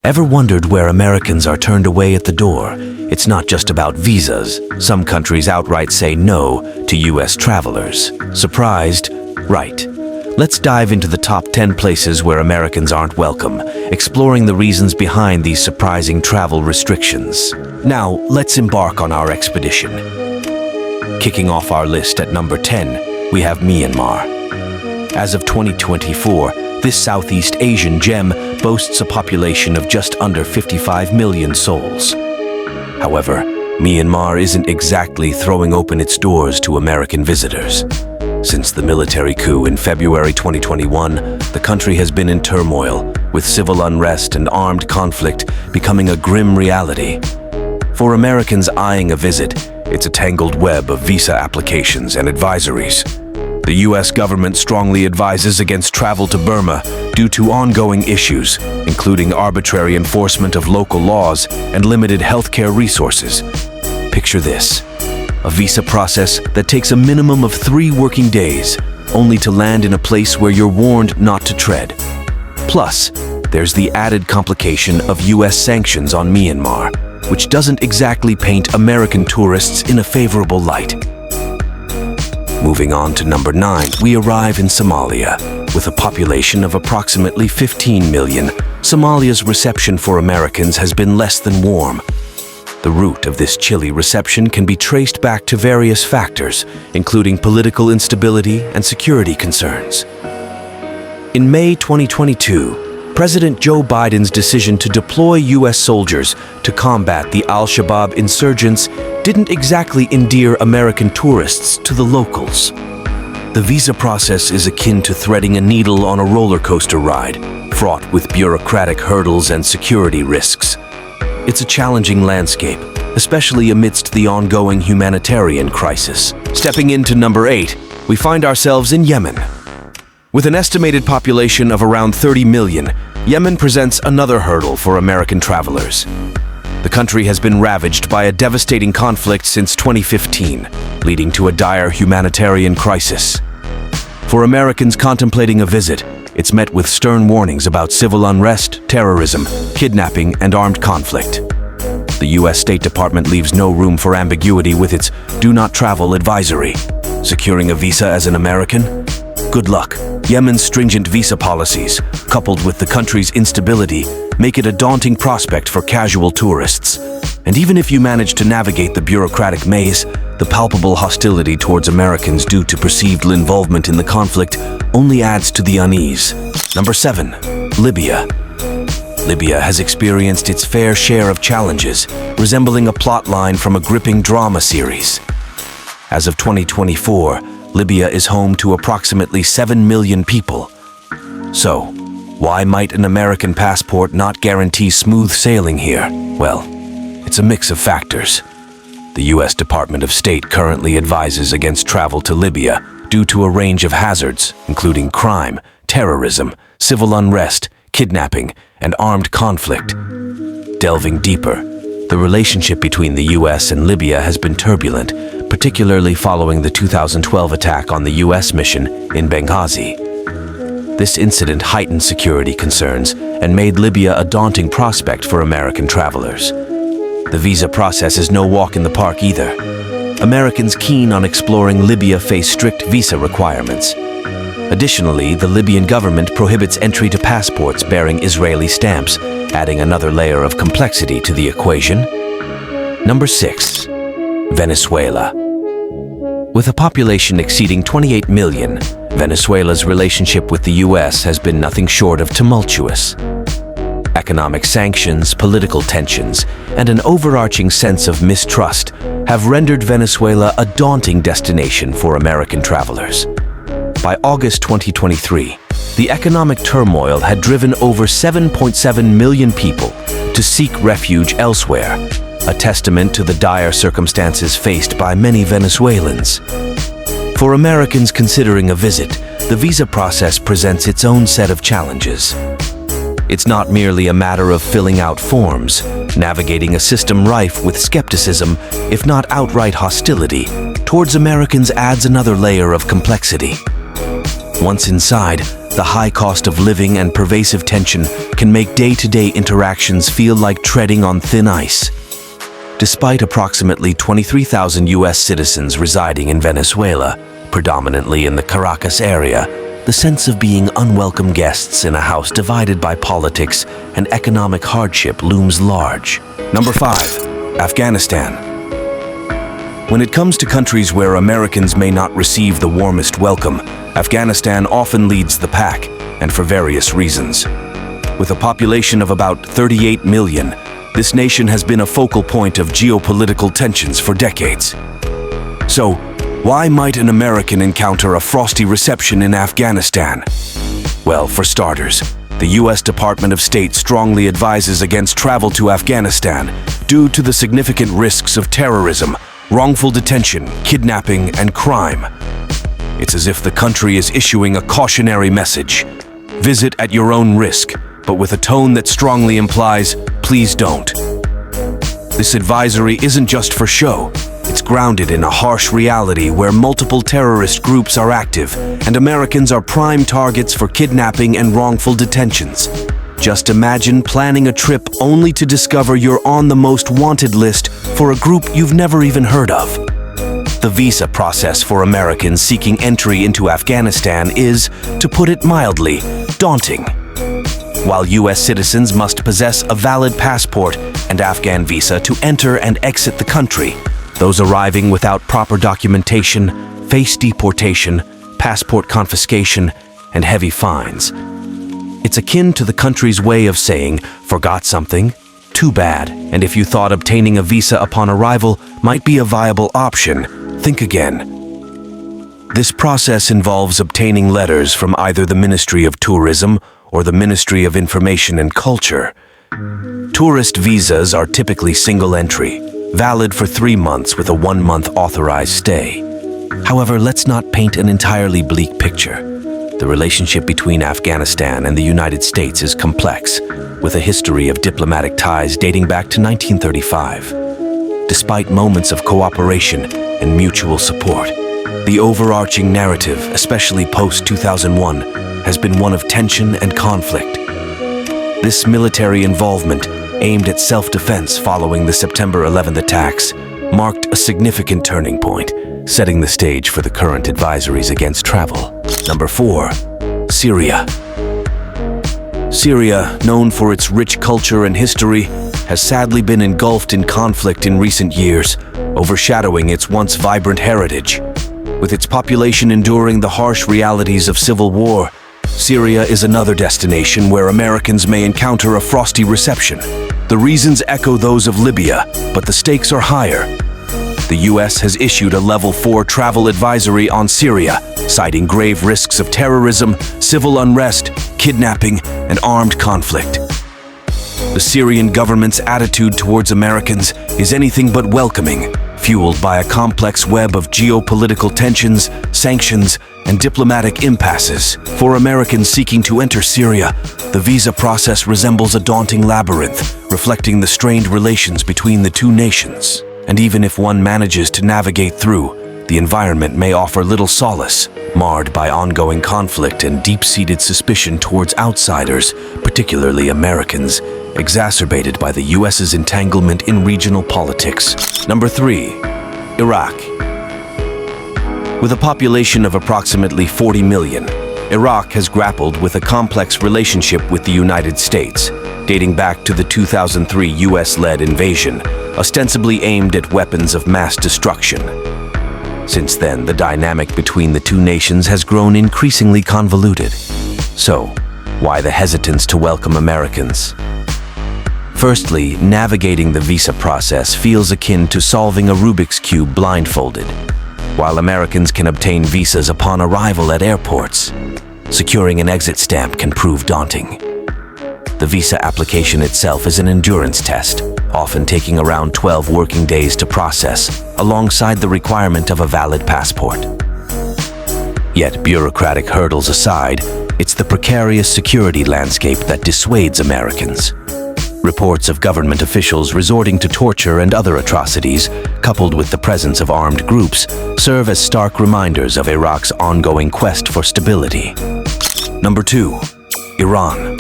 Ever wondered where Americans are turned away at the door? It's not just about visas. Some countries outright say no to U.S. travelers. Surprised? Right. Let's dive into the top 10 places where Americans aren't welcome, exploring the reasons behind these surprising travel restrictions. Now, let's embark on our expedition. Kicking off our list at number 10, we have Myanmar. As of 2024, this Southeast Asian gem boasts a population of just under 55 million souls. However, Myanmar isn't exactly throwing open its doors to American visitors. Since the military coup in February 2021, the country has been in turmoil, with civil unrest and armed conflict becoming a grim reality. For Americans eyeing a visit, it's a tangled web of visa applications and advisories. The U.S. government strongly advises against travel to Burma due to ongoing issues, including arbitrary enforcement of local laws and limited healthcare resources. Picture this: a visa process that takes a minimum of 3 working days, only to land in a place where you're warned not to tread. Plus, there's the added complication of U.S. sanctions on Myanmar, which doesn't exactly paint American tourists in a favorable light. Moving on to number 9, we arrive in Somalia. With a population of approximately 15 million, Somalia's reception for Americans has been less than warm. The root of this chilly reception can be traced back to various factors, including political instability and security concerns. In May 2022, President Joe Biden's decision to deploy U.S. soldiers to combat the Al-Shabaab insurgents didn't exactly endear American tourists to the locals. The visa process is akin to threading a needle on a roller coaster ride, fraught with bureaucratic hurdles and security risks. It's a challenging landscape, especially amidst the ongoing humanitarian crisis. Stepping into number 8, we find ourselves in Yemen. With an estimated population of around 30 million, Yemen presents another hurdle for American travelers. The country has been ravaged by a devastating conflict since 2015, leading to a dire humanitarian crisis. For Americans contemplating a visit, it's met with stern warnings about civil unrest, terrorism, kidnapping, and armed conflict. The U.S. State Department leaves no room for ambiguity with its "do not travel" advisory. Securing a visa as an American? Good luck. Yemen's stringent visa policies, coupled with the country's instability, make it a daunting prospect for casual tourists. And even if you manage to navigate the bureaucratic maze, the palpable hostility towards Americans due to perceived involvement in the conflict only adds to the unease. Number 7, Libya. Libya has experienced its fair share of challenges, resembling a plotline from a gripping drama series. As of 2024, Libya is home to approximately 7 million people. So, why might an American passport not guarantee smooth sailing here? Well, it's a mix of factors. The U.S. Department of State currently advises against travel to Libya due to a range of hazards, including crime, terrorism, civil unrest, kidnapping, and armed conflict. Delving deeper, the relationship between the U.S. and Libya has been turbulent, particularly following the 2012 attack on the U.S. mission in Benghazi. This incident heightened security concerns and made Libya a daunting prospect for American travelers. The visa process is no walk in the park either. Americans keen on exploring Libya face strict visa requirements. Additionally, the Libyan government prohibits entry to passports bearing Israeli stamps, adding another layer of complexity to the equation. Number 6, Venezuela. With a population exceeding 28 million, Venezuela's relationship with the U.S. has been nothing short of tumultuous. Economic sanctions, political tensions, and an overarching sense of mistrust have rendered Venezuela a daunting destination for American travelers. By August 2023, the economic turmoil had driven over 7.7 million people to seek refuge elsewhere, a testament to the dire circumstances faced by many Venezuelans. For Americans considering a visit, the visa process presents its own set of challenges. It's not merely a matter of filling out forms, navigating a system rife with skepticism, if not outright hostility, towards Americans adds another layer of complexity. Once inside, the high cost of living and pervasive tension can make day-to-day interactions feel like treading on thin ice. Despite approximately 23,000 U.S. citizens residing in Venezuela, predominantly in the Caracas area, the sense of being unwelcome guests in a house divided by politics and economic hardship looms large. Number 5. Afghanistan. When it comes to countries where Americans may not receive the warmest welcome, Afghanistan often leads the pack, and for various reasons. With a population of about 38 million, this nation has been a focal point of geopolitical tensions for decades. So, why might an American encounter a frosty reception in Afghanistan? Well, for starters, the U.S. Department of State strongly advises against travel to Afghanistan due to the significant risks of terrorism, wrongful detention, kidnapping, and crime. It's as if the country is issuing a cautionary message. Visit at your own risk, but with a tone that strongly implies, please don't. This advisory isn't just for show. It's grounded in a harsh reality where multiple terrorist groups are active and Americans are prime targets for kidnapping and wrongful detentions. Just imagine planning a trip only to discover you're on the most wanted list for a group you've never even heard of. The visa process for Americans seeking entry into Afghanistan is, to put it mildly, daunting. While U.S. citizens must possess a valid passport and Afghan visa to enter and exit the country, those arriving without proper documentation face deportation, passport confiscation, and heavy fines. It's akin to the country's way of saying, forgot something? Too bad. And if you thought obtaining a visa upon arrival might be a viable option, think again. This process involves obtaining letters from either the Ministry of Tourism or the Ministry of Information and Culture. Tourist visas are typically single entry, valid for 3 months with a 1-month authorized stay. However, let's not paint an entirely bleak picture. The relationship between Afghanistan and the United States is complex, with a history of diplomatic ties dating back to 1935. Despite moments of cooperation and mutual support, the overarching narrative, especially post-2001, has been one of tension and conflict. This military involvement, aimed at self-defense following the September 11th attacks, marked a significant turning point, setting the stage for the current advisories against travel. Number 4. Syria. Syria, known for its rich culture and history, has sadly been engulfed in conflict in recent years, overshadowing its once vibrant heritage. With its population enduring the harsh realities of civil war, Syria is another destination where Americans may encounter a frosty reception. The reasons echo those of Libya, but the stakes are higher. The U.S. has issued a Level 4 travel advisory on Syria, citing grave risks of terrorism, civil unrest, kidnapping, and armed conflict. The Syrian government's attitude towards Americans is anything but welcoming, fueled by a complex web of geopolitical tensions, sanctions, and diplomatic impasses. For Americans seeking to enter Syria, the visa process resembles a daunting labyrinth, reflecting the strained relations between the two nations. And even if one manages to navigate through, the environment may offer little solace, marred by ongoing conflict and deep-seated suspicion towards outsiders, particularly Americans, exacerbated by the U.S.'s entanglement in regional politics. Number 3. Iraq. With a population of approximately 40 million, Iraq has grappled with a complex relationship with the United States, dating back to the 2003 U.S.-led invasion, ostensibly aimed at weapons of mass destruction. Since then, the dynamic between the two nations has grown increasingly convoluted. So, why the hesitance to welcome Americans? Firstly, navigating the visa process feels akin to solving a Rubik's Cube blindfolded. While Americans can obtain visas upon arrival at airports, securing an exit stamp can prove daunting. The visa application itself is an endurance test, often taking around 12 working days to process, alongside the requirement of a valid passport. Yet, bureaucratic hurdles aside, it's the precarious security landscape that dissuades Americans. Reports of government officials resorting to torture and other atrocities, coupled with the presence of armed groups, serve as stark reminders of Iraq's ongoing quest for stability. Number 2. Iran.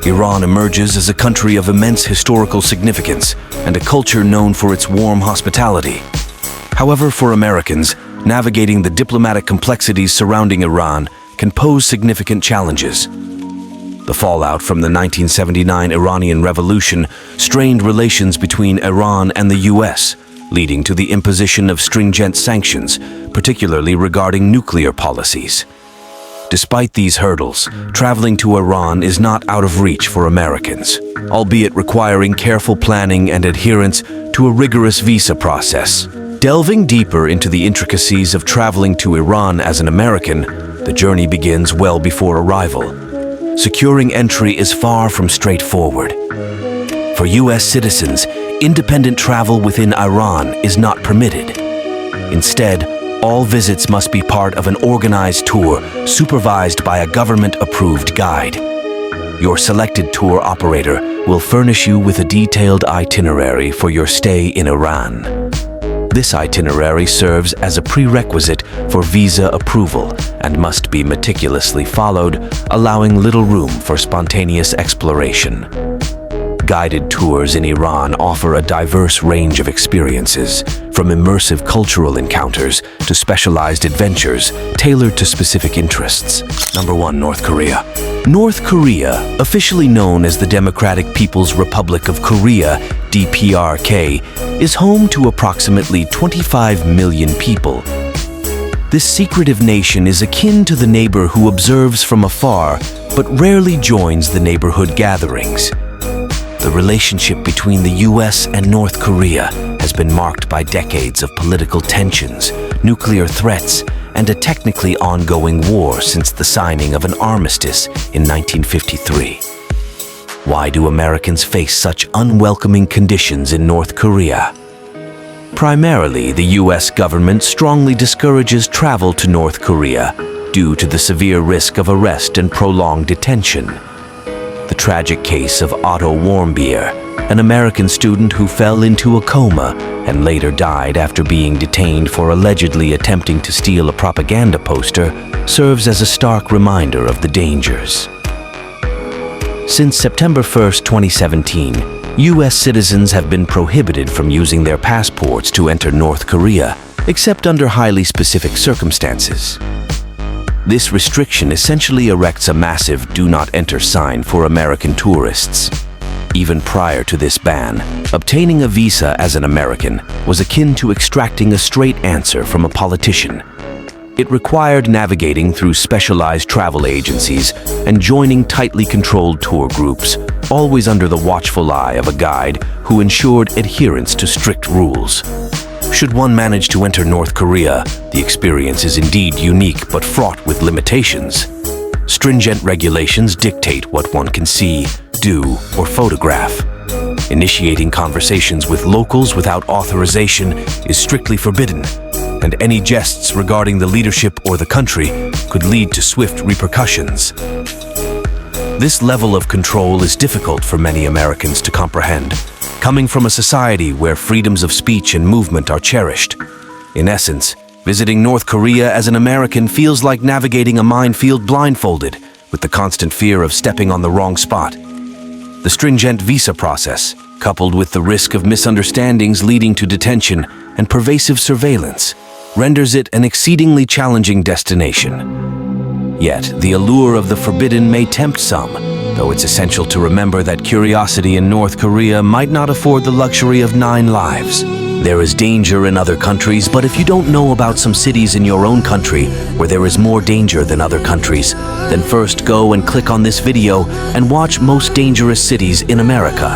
Iran emerges as a country of immense historical significance and a culture known for its warm hospitality. However, for Americans, navigating the diplomatic complexities surrounding Iran can pose significant challenges. The fallout from the 1979 Iranian Revolution strained relations between Iran and the US, leading to the imposition of stringent sanctions, particularly regarding nuclear policies. Despite these hurdles, traveling to Iran is not out of reach for Americans, albeit requiring careful planning and adherence to a rigorous visa process. Delving deeper into the intricacies of traveling to Iran as an American, the journey begins well before arrival. Securing entry is far from straightforward. For US citizens, independent travel within Iran is not permitted. Instead, all visits must be part of an organized tour supervised by a government-approved guide. Your selected tour operator will furnish you with a detailed itinerary for your stay in Iran. This itinerary serves as a prerequisite for visa approval and must be meticulously followed, allowing little room for spontaneous exploration. Guided tours in Iran offer a diverse range of experiences, from immersive cultural encounters to specialized adventures tailored to specific interests. Number 1. North Korea. North Korea, officially known as the Democratic People's Republic of Korea, DPRK, is home to approximately 25 million people. This secretive nation is akin to the neighbor who observes from afar but rarely joins the neighborhood gatherings. The relationship between the US and North Korea has been marked by decades of political tensions, nuclear threats, and a technically ongoing war since the signing of an armistice in 1953. Why do Americans face such unwelcoming conditions in North Korea? Primarily, the US government strongly discourages travel to North Korea due to the severe risk of arrest and prolonged detention. The tragic case of Otto Warmbier, an American student who fell into a coma and later died after being detained for allegedly attempting to steal a propaganda poster, serves as a stark reminder of the dangers. Since September 1, 2017, US citizens have been prohibited from using their passports to enter North Korea, except under highly specific circumstances. This restriction essentially erects a massive "Do Not Enter" sign for American tourists. Even prior to this ban, obtaining a visa as an American was akin to extracting a straight answer from a politician. It required navigating through specialized travel agencies and joining tightly controlled tour groups, always under the watchful eye of a guide who ensured adherence to strict rules. Should one manage to enter North Korea, the experience is indeed unique but fraught with limitations. Stringent regulations dictate what one can see, do, or photograph. Initiating conversations with locals without authorization is strictly forbidden, and any jests regarding the leadership or the country could lead to swift repercussions. This level of control is difficult for many Americans to comprehend, coming from a society where freedoms of speech and movement are cherished. In essence, visiting North Korea as an American feels like navigating a minefield blindfolded, with the constant fear of stepping on the wrong spot. The stringent visa process, coupled with the risk of misunderstandings leading to detention and pervasive surveillance, renders it an exceedingly challenging destination. Yet, the allure of the forbidden may tempt some, though it's essential to remember that curiosity in North Korea might not afford the luxury of 9 lives. There is danger in other countries, but if you don't know about some cities in your own country where there is more danger than other countries, then first go and click on this video and watch Most Dangerous Cities in America.